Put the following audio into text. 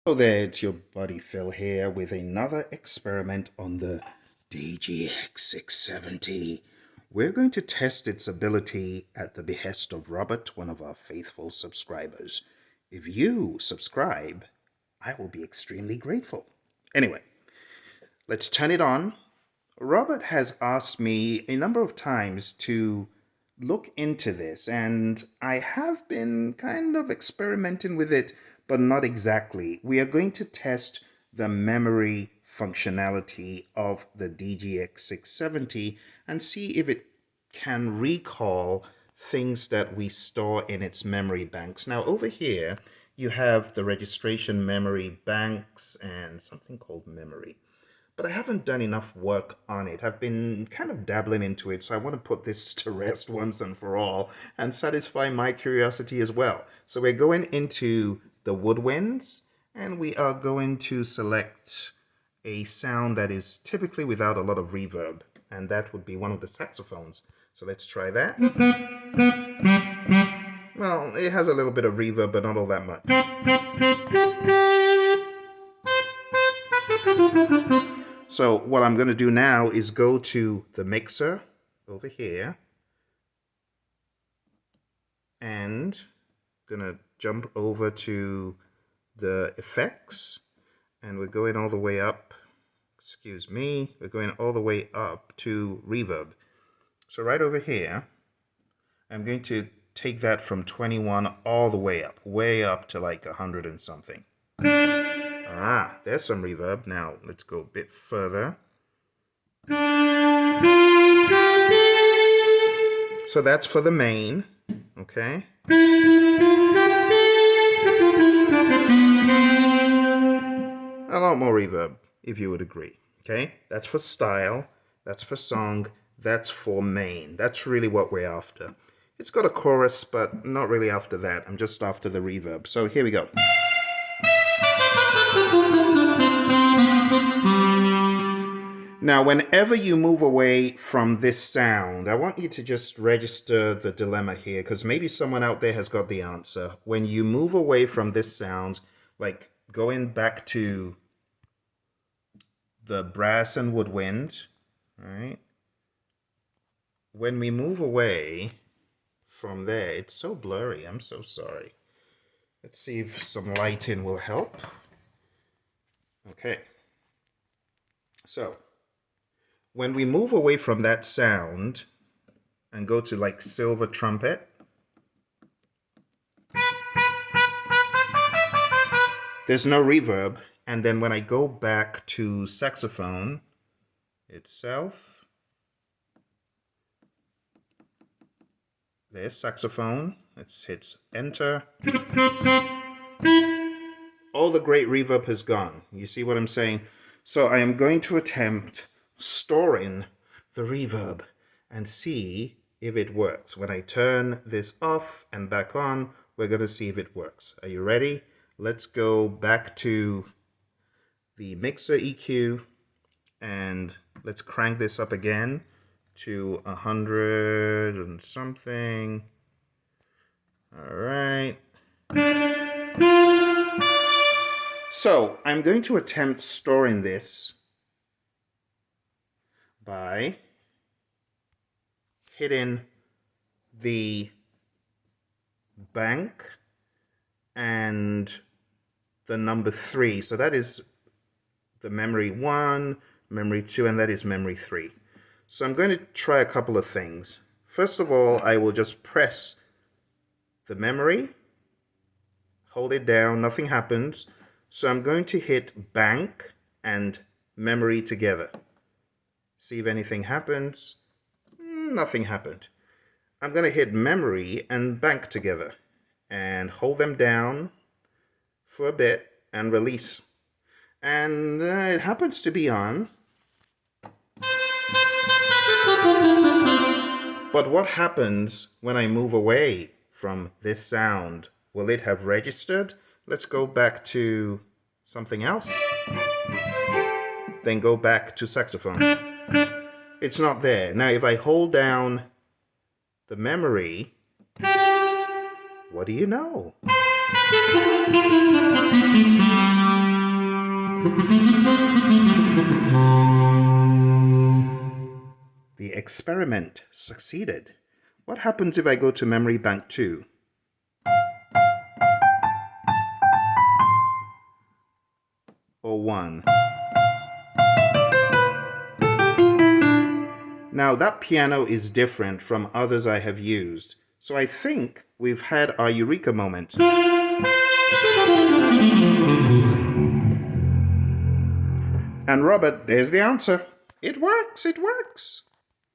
Hello there, it's your buddy Phil here with another experiment on the DGX 670. We're going to test its ability at the behest of Robert, one of our faithful subscribers. If you subscribe, I will be extremely grateful. Anyway, let's turn it on. Robert has asked me a number of times to look into this, and I have been kind of experimenting with it, but not exactly. We are going to test the memory functionality of the DGX 670 and see if it can recall things that we store in its memory banks. Now over here you have the registration memory banks and something called memory. But I haven't done enough work on it. I've been kind of dabbling into it, so I want to put this to rest once and for all and satisfy my curiosity as well. So we're going into the Woodwinds, and we are going to select a sound that is typically without a lot of reverb, and that would be one of the saxophones. So let's try that. Well, it has a little bit of reverb, but not all that much. So what I'm going to do now is go to the mixer over here and going to jump over to the effects, and we're going all the way up, we're going all the way up to reverb. So right over here, I'm going to take that from 21 all the way up to like 100 and something. There's some reverb. Now let's go a bit further. So that's for the main, okay? A lot more reverb, if you would agree, okay? That's for style, that's for song, that's for main. That's really what we're after. It's got a chorus, but not really after that. I'm just after the reverb. So here we go. Now, whenever you move away from this sound, I want you to just register the dilemma here, because maybe someone out there has got the answer. When you move away from this sound, like going back to the brass and woodwind, right? When we move away from there, it's so blurry. I'm so sorry. Let's see if some lighting will help. Okay. So when we move away from that sound and go to like silver trumpet, there's no reverb. And then when I go back to saxophone itself, there's saxophone. Let's hit enter. All the great reverb has gone. You see what I'm saying? So I am going to attempt storing the reverb and see if it works. When I turn this off and back on, we're going to see if it works. Are you ready? Let's go back to the mixer EQ and let's crank this up again to 100 and something. All right. So I'm going to attempt storing this by hitting the bank and the number 3. So that is the memory 1, memory 2, and that is memory 3. So I'm going to try a couple of things. First of all, I will just press the memory, hold it down, nothing happens. So I'm going to hit bank and memory together. See if anything happens. Nothing happened. I'm going to hit memory and bank together and hold them down for a bit and release. And it happens to be on. But what happens when I move away from this sound? Will it have registered? Let's go back to something else. Then go back to saxophone. It's not there. Now if I hold down the memory, what do you know? The experiment succeeded. What happens if I go to memory bank 2? Or 1? Now that piano is different from others I have used, so I think we've had our eureka moment. And Robert, there's the answer. It works, it works.